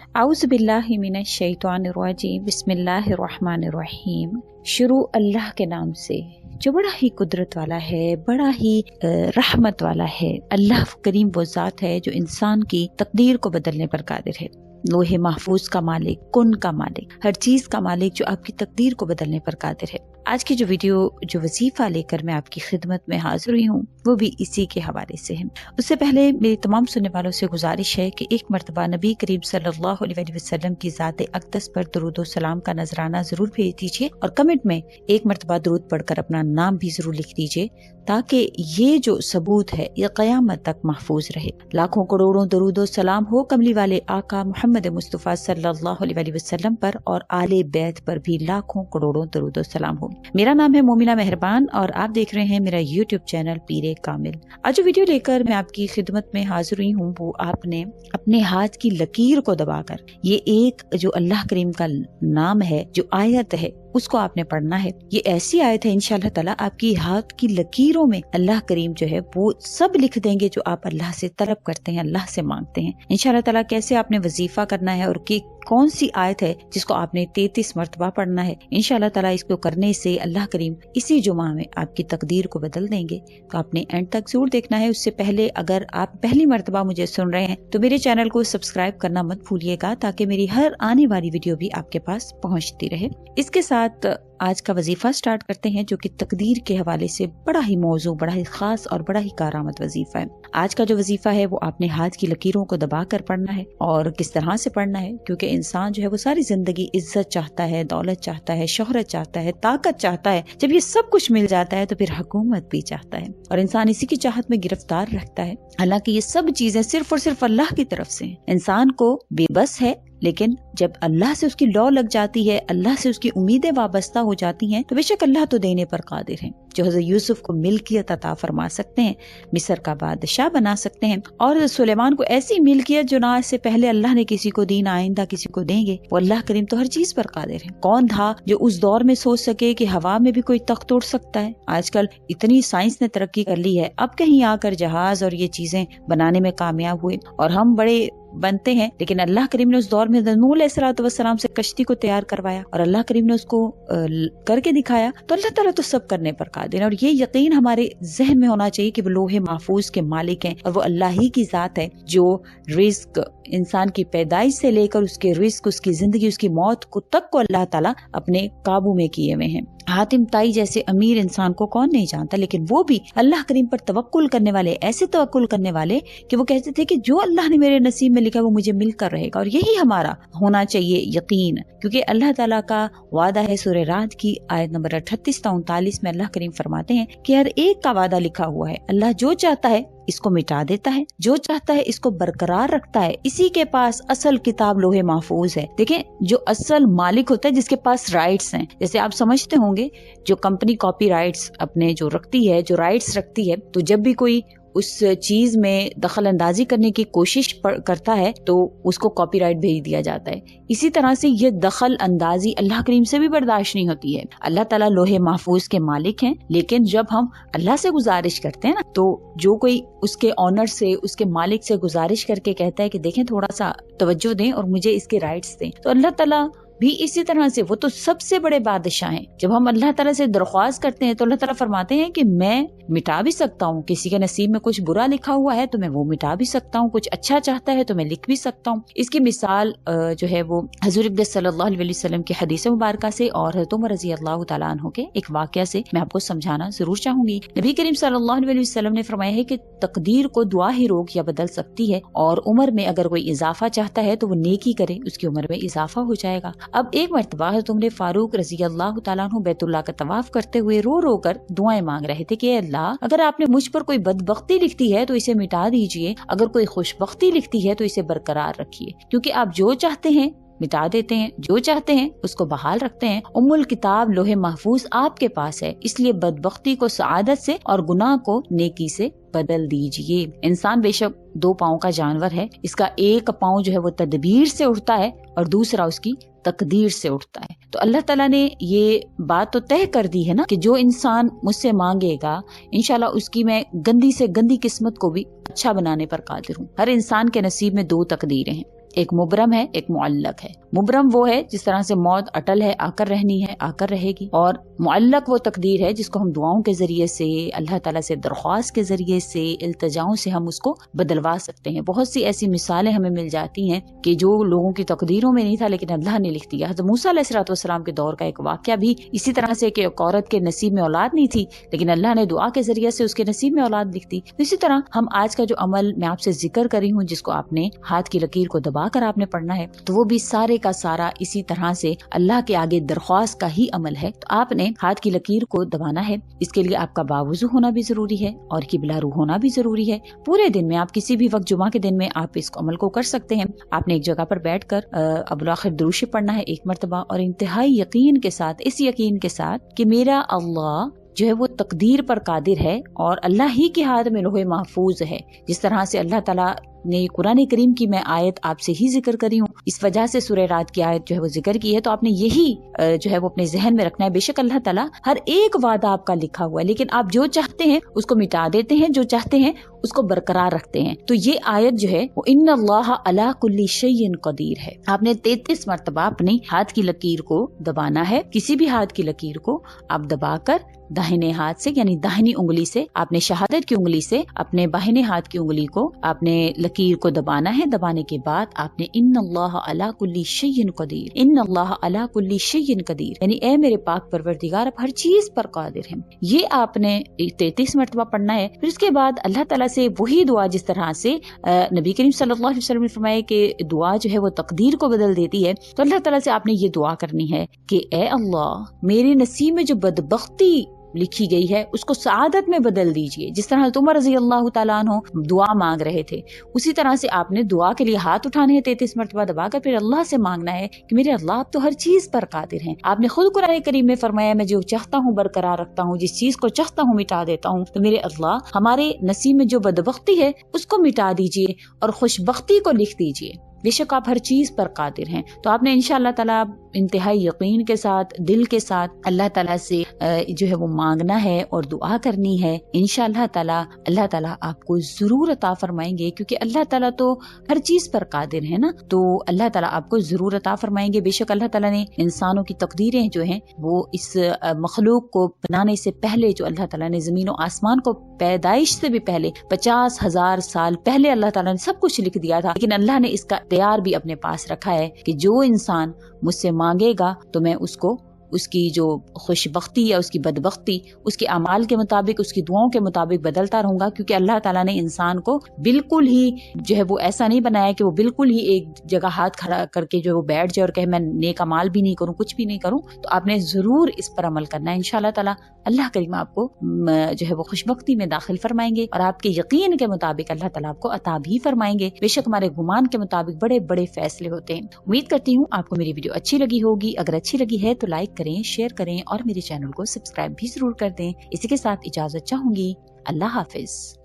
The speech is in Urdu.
اعوذ باللہ من الشیطان الرجیم بسم اللہ الرحمن الرحیم۔ شروع اللہ کے نام سے جو بڑا ہی قدرت والا ہے، بڑا ہی رحمت والا ہے۔ اللہ کریم وہ ذات ہے جو انسان کی تقدیر کو بدلنے پر قادر ہے، لوح محفوظ کا مالک، کن کا مالک، ہر چیز کا مالک جو آپ کی تقدیر کو بدلنے پر قادر ہے۔ آج کی جو ویڈیو جو وظیفہ لے کر میں آپ کی خدمت میں حاضر ہوئی ہوں وہ بھی اسی کے حوالے سے ہے۔ اس سے پہلے میری تمام سننے والوں سے گزارش ہے کہ ایک مرتبہ نبی کریم صلی اللہ علیہ وسلم کی ذات اقدس پر درود و سلام کا نذرانہ ضرور بھیج دیجیے، اور کمنٹ میں ایک مرتبہ درود پڑھ کر اپنا نام بھی ضرور لکھ دیجیے، تاکہ یہ جو ثبوت ہے یہ قیامت تک محفوظ رہے۔ لاکھوں کروڑوں درود و سلام ہو کملی والے آقا محمد مصطفیٰ صلی اللہ علیہ وسلم پر، اور آل بیت پر بھی لاکھوں کروڑوں درود و سلام ہو۔ میرا نام ہے مومنہ مہربان اور آپ دیکھ رہے ہیں میرا یوٹیوب چینل پیر کامل۔ آج جو ویڈیو لے کر میں آپ کی خدمت میں حاضر ہوئی ہوں وہ آپ نے اپنے ہاتھ کی لکیر کو دبا کر، یہ ایک جو اللہ کریم کا نام ہے، جو آیت ہے، اس کو آپ نے پڑھنا ہے۔ یہ ایسی آیت ہے انشاءاللہ تعالیٰ آپ کی ہاتھ کی لکیروں میں اللہ کریم جو ہے وہ سب لکھ دیں گے جو آپ اللہ سے طلب کرتے ہیں، اللہ سے مانگتے ہیں۔ انشاءاللہ تعالیٰ کیسے آپ نے وظیفہ کرنا ہے اور کون سی آیت ہے جس کو آپ نے 33 مرتبہ پڑھنا ہے، انشاءاللہ تعالیٰ اس کو کرنے سے اللہ کریم اسی جمعہ میں آپ کی تقدیر کو بدل دیں گے۔ تو آپ نے اینڈ تک ضرور دیکھنا ہے۔ اس سے پہلے اگر آپ پہلی مرتبہ مجھے سن رہے ہیں تو میرے چینل کو سبسکرائب کرنا مت بھولیے گا، تاکہ میری ہر آنے والی ویڈیو بھی آپ کے پاس پہنچتی رہے۔ اس کے ساتھ آج کا وظیفہ سٹارٹ کرتے ہیں، جو کہ تقدیر کے حوالے سے بڑا ہی موضوع، بڑا ہی خاص اور بڑا ہی کارآمد وظیفہ ہے۔ آج کا جو وظیفہ ہے وہ آپ نے ہاتھ کی لکیروں کو دبا کر پڑھنا ہے، اور کس طرح سے پڑھنا ہے، کیونکہ انسان جو ہے وہ ساری زندگی عزت چاہتا ہے، دولت چاہتا ہے، شہرت چاہتا ہے، طاقت چاہتا ہے۔ جب یہ سب کچھ مل جاتا ہے تو پھر حکومت بھی چاہتا ہے، اور انسان اسی کی چاہت میں گرفتار رہتا ہے۔ حالانکہ یہ سب چیزیں صرف اور صرف اللہ کی طرف سے ہیں۔ انسان کو بے بس ہے، لیکن جب اللہ سے اس کی لو لگ جاتی ہے، اللہ سے اس کی امیدیں وابستہ ہو جاتی ہیں، تو بے شک اللہ تو دینے پر قادر ہے، جو حضرت یوسف کو ملکیت عطا فرما سکتے ہیں، مصر کا بادشاہ بنا سکتے ہیں، اور سلیمان کو ایسی ملکیت جو نہ اس سے پہلے اللہ نے کسی کو دی، نہ آئندہ کسی کو دیں گے۔ وہ اللہ کریم تو ہر چیز پر قادر ہے۔ کون تھا جو اس دور میں سوچ سکے کہ ہوا میں بھی کوئی تخت اڑ سکتا ہے؟ آج کل اتنی سائنس نے ترقی کر لی ہے، اب کہیں آ کر جہاز اور یہ چیزیں بنانے میں کامیاب ہوئے، اور ہم بڑے بنتے ہیں، لیکن اللہ کریم نے اس دور میں نوح علیہ السلام سے کشتی کو تیار کروایا، اور اللہ کریم نے اس کو کر کے دکھایا۔ تو اللہ تعالیٰ تو سب کرنے پر قادر ہے، اور یہ یقین ہمارے ذہن میں ہونا چاہیے کہ وہ لوح محفوظ کے مالک ہیں، اور وہ اللہ ہی کی ذات ہے جو رزق انسان کی پیدائش سے لے کر اس کے رزق، اس کی زندگی، اس کی موت کو تک کو اللہ تعالیٰ اپنے قابو میں کیے ہوئے ہیں۔ حاتم طائی جیسے امیر انسان کو کون نہیں جانتا، لیکن وہ بھی اللہ کریم پر توکل کرنے والے، ایسے توکل کرنے والے کہ وہ کہتے تھے کہ جو اللہ نے میرے نصیب میں لکھا وہ مجھے مل کر رہے گا، اور یہی ہمارا ہونا چاہیے یقین، کیونکہ اللہ تعالیٰ کا وعدہ ہے۔ سورہ رعد کی آیت نمبر 38 تا 39 میں اللہ کریم فرماتے ہیں کہ ہر ایک کا وعدہ لکھا ہوا ہے، اللہ جو چاہتا ہے اس کو مٹا دیتا ہے، جو چاہتا ہے اس کو برقرار رکھتا ہے۔ اسی کے پاس اصل کتاب لوح محفوظ ہے۔ دیکھیں، جو اصل مالک ہوتا ہے، جس کے پاس رائٹس ہیں، جیسے آپ سمجھتے ہوں گے جو کمپنی کاپی رائٹس اپنے جو رکھتی ہے، جو رائٹس رکھتی ہے، تو جب بھی کوئی اس چیز میں دخل اندازی کرنے کی کوشش کرتا ہے تو اس کو کاپی رائٹ بھیج دیا جاتا ہے۔ اسی طرح سے یہ دخل اندازی اللہ کریم سے بھی برداشت نہیں ہوتی ہے۔ اللہ تعالیٰ لوح محفوظ کے مالک ہیں، لیکن جب ہم اللہ سے گزارش کرتے ہیں نا، تو جو کوئی اس کے آنر سے، اس کے مالک سے گزارش کر کے کہتا ہے کہ دیکھیں تھوڑا سا توجہ دیں اور مجھے اس کے رائٹس دیں، تو اللہ تعالیٰ بھی اسی طرح سے، وہ تو سب سے بڑے بادشاہ ہیں۔ جب ہم اللہ تعالیٰ سے درخواست کرتے ہیں تو اللہ تعالیٰ فرماتے ہیں کہ میں مٹا بھی سکتا ہوں، کسی کے نصیب میں کچھ برا لکھا ہوا ہے تو میں وہ مٹا بھی سکتا ہوں، کچھ اچھا چاہتا ہے تو میں لکھ بھی سکتا ہوں۔ اس کی مثال جو ہے وہ حضور اقدس صلی اللہ علیہ وسلم کی حدیث مبارکہ سے اور حضرت عمر رضی اللہ تعالیٰ عنہ کے ایک واقعہ سے میں آپ کو سمجھانا ضرور چاہوں گی۔ نبی کریم صلی اللہ علیہ وسلم نے فرمایا ہے کہ تقدیر کو دعا ہی روک یا بدل سکتی ہے، اور عمر میں اگر کوئی اضافہ چاہتا ہے تو وہ نیکی کرے، اس کی عمر میں اضافہ ہو جائے گا۔ اب ایک مرتبہ حضرت عمر فاروق رضی اللہ تعالیٰ عنہ بیت اللہ کا طواف کرتے ہوئے رو رو کر دعائیں مانگ رہے تھے کہ اے اللہ، اگر آپ نے مجھ پر کوئی بدبختی لکھتی ہے تو اسے مٹا دیجئے، اگر کوئی خوشبختی لکھتی ہے تو اسے برقرار رکھیے، کیونکہ آپ جو چاہتے ہیں مٹا دیتے ہیں، جو چاہتے ہیں اس کو بحال رکھتے ہیں۔ الکتاب لوح محفوظ آپ کے پاس ہے، اس لیے بدبختی کو سعادت سے اور گناہ کو نیکی سے بدل دیجئے۔ انسان بے شک 2 پاؤں کا جانور ہے، اس کا ایک پاؤں جو ہے وہ تدبیر سے اٹھتا ہے اور دوسرا اس کی تقدیر سے اٹھتا ہے۔ تو اللہ تعالیٰ نے یہ بات تو طے کر دی ہے نا کہ جو انسان مجھ سے مانگے گا انشاءاللہ اس کی میں گندی سے گندی قسمت کو بھی اچھا بنانے پر قادر ہوں۔ ہر انسان کے نصیب میں 2 تقدیریں ہیں، ایک مبرم ہے، ایک معلق ہے۔ مبرم وہ ہے جس طرح سے موت اٹل ہے، آ کر رہنی ہے، آ کر رہے گی، اور معلق وہ تقدیر ہے جس کو ہم دعاؤں کے ذریعے سے، اللہ تعالیٰ سے درخواست کے ذریعے سے، التجاؤں سے ہم اس کو بدلوا سکتے ہیں۔ بہت سی ایسی مثالیں ہمیں مل جاتی ہیں کہ جو لوگوں کی تقدیروں میں نہیں تھا لیکن اللہ نے لکھ دیا۔ حضرت موسیٰ علیہ السلام کے دور کا ایک واقعہ بھی اسی طرح سے کہ ایک عورت کے نصیب میں اولاد نہیں تھی لیکن اللہ نے دعا کے ذریعے سے اس کے نصیب میں اولاد لکھ دی۔ اسی طرح ہم آج کا جو عمل میں آپ سے ذکر کری ہوں، جس کو آپ نے ہاتھ کی لکیر کو دبا کر آپ نے پڑھنا ہے، تو وہ بھی سارے کا سارا اسی طرح سے اللہ کے آگے درخواست کا ہی عمل ہے۔ تو آپ نے ہاتھ کی لکیر کو دبانا ہے، اس کے لیے آپ کا باوضو ہونا بھی ضروری ہے اور قبلہ رو ہونا بھی ضروری ہے۔ پورے دن میں آپ کسی بھی وقت، جمعہ کے دن میں آپ اس عمل کو کر سکتے ہیں۔ آپ نے ایک جگہ پر بیٹھ کر اول درود شریف پڑھنا ہے ایک مرتبہ، اور انتہائی یقین کے ساتھ، اس یقین کے ساتھ کہ میرا اللہ جو ہے وہ تقدیر پر قادر ہے اور اللہ ہی کے ہاتھ میں لوح محفوظ ہے۔ جس طرح سے اللہ تعالیٰ نے قرآن کریم کی میں آیت آپ سے ہی ذکر کری ہوں، اس وجہ سے سورہ رات کی آیت جو ہے وہ ذکر کی ہے، تو آپ نے یہی جو ہے وہ اپنے ذہن میں رکھنا ہے۔ بے شک اللہ تعالیٰ ہر ایک وعدہ آپ کا لکھا ہوا ہے، لیکن آپ جو چاہتے ہیں اس کو مٹا دیتے ہیں، جو چاہتے ہیں اس کو برقرار رکھتے ہیں۔ تو یہ آیت جو ہے وہ ان اللہ علی کل شیء قدیر ہے۔ آپ نے 33 مرتبہ اپنی ہاتھ کی لکیر کو دبانا ہے۔ کسی بھی ہاتھ کی لکیر کو آپ دبا کر داہنے ہاتھ سے، یعنی داہنی انگلی سے، آپ نے شہادت کی انگلی سے اپنے بائیں ہاتھ کی انگلی کو آپ نے لکیر کو دبانا ہے۔ دبانے کے بعد آپ نے ان اللہ علی کل شیء قدیر، ان اللہ علی کل شیء قدیر، یعنی اے میرے پاک پروردگار آپ ہر چیز پر قادر ہیں، یہ آپ نے 33 مرتبہ پڑھنا ہے۔ پھر اس کے بعد اللہ تعالیٰ سے وہی دعا جس طرح سے نبی کریم صلی اللہ علیہ وسلم نے فرمایا کہ دعا جو ہے وہ تقدیر کو بدل دیتی ہے، تو اللہ تعالیٰ سے آپ نے یہ دعا کرنی ہے کہ اے اللہ میرے نصیب میں جو بدبختی لکھی گئی ہے اس کو سعادت میں بدل دیجئے۔ جس طرح حضرت عمر رضی اللہ تعالیٰ عنہ دعا مانگ رہے تھے، اسی طرح سے آپ نے دعا کے لیے ہاتھ اٹھانے ہیں 33 مرتبہ دبا کر، پھر اللہ سے مانگنا ہے کہ میرے اللہ آپ تو ہر چیز پر قادر ہیں۔ آپ نے خود قرآن کریم میں فرمایا میں جو چاہتا ہوں برقرار رکھتا ہوں، جس چیز کو چاہتا ہوں مٹا دیتا ہوں۔ تو میرے اللہ ہمارے نصیب میں جو بدبختی ہے اس کو مٹا دیجئے اور خوشبختی کو لکھ دیجئے، بے شک آپ ہر چیز پر قادر ہیں۔ تو آپ نے انشاءاللہ تعالیٰ انتہائی یقین کے ساتھ، دل کے ساتھ اللہ تعالیٰ سے جو ہے وہ مانگنا ہے اور دعا کرنی ہے۔ انشاءاللہ تعالیٰ اللہ تعالیٰ آپ کو ضرور عطا فرمائیں گے، کیونکہ اللہ تعالیٰ تو ہر چیز پر قادر ہے نا، تو اللہ تعالیٰ آپ کو ضرور عطا فرمائیں گے۔ بے شک اللہ تعالیٰ نے انسانوں کی تقدیریں جو ہیں وہ اس مخلوق کو بنانے سے پہلے، جو اللہ تعالیٰ نے زمین و آسمان کو پیدائش سے بھی پہلے 50,000 سال پہلے اللہ تعالیٰ نے سب کچھ لکھ دیا تھا، لیکن اللہ نے اس کا اختیار بھی اپنے پاس رکھا ہے کہ جو انسان مجھ سے مانگے گا تو میں اس کو اس کی جو خوش بختی یا اس کی بدبختی اس کے اعمال کے مطابق، اس کی دعاؤں کے مطابق بدلتا رہوں گا، کیونکہ اللہ تعالیٰ نے انسان کو بالکل ہی جو ہے وہ ایسا نہیں بنایا کہ وہ بالکل ہی ایک جگہ ہاتھ کھڑا کر کے جو وہ بیٹھ جائے اور کہے میں نیک اعمال بھی نہیں کروں، کچھ بھی نہیں کروں۔ تو آپ نے ضرور اس پر عمل کرنا ہے۔ انشاءاللہ تعالیٰ اللہ کریم آپ کو جو ہے وہ خوشبختی میں داخل فرمائیں گے اور آپ کے یقین کے مطابق اللہ تعالیٰ آپ کو عطا بھی فرمائیں گے۔ بے شک ہمارے گمان کے مطابق بڑے بڑے فیصلے ہوتے ہیں۔ امید کرتی ہوں آپ کو میری ویڈیو اچھی لگی ہوگی۔ اگر اچھی لگی ہے تو لائک کریں، شیئر کریں اور میرے چینل کو سبسکرائب بھی ضرور کر دیں۔ اسی کے ساتھ اجازت چاہوں گی۔ اللہ حافظ۔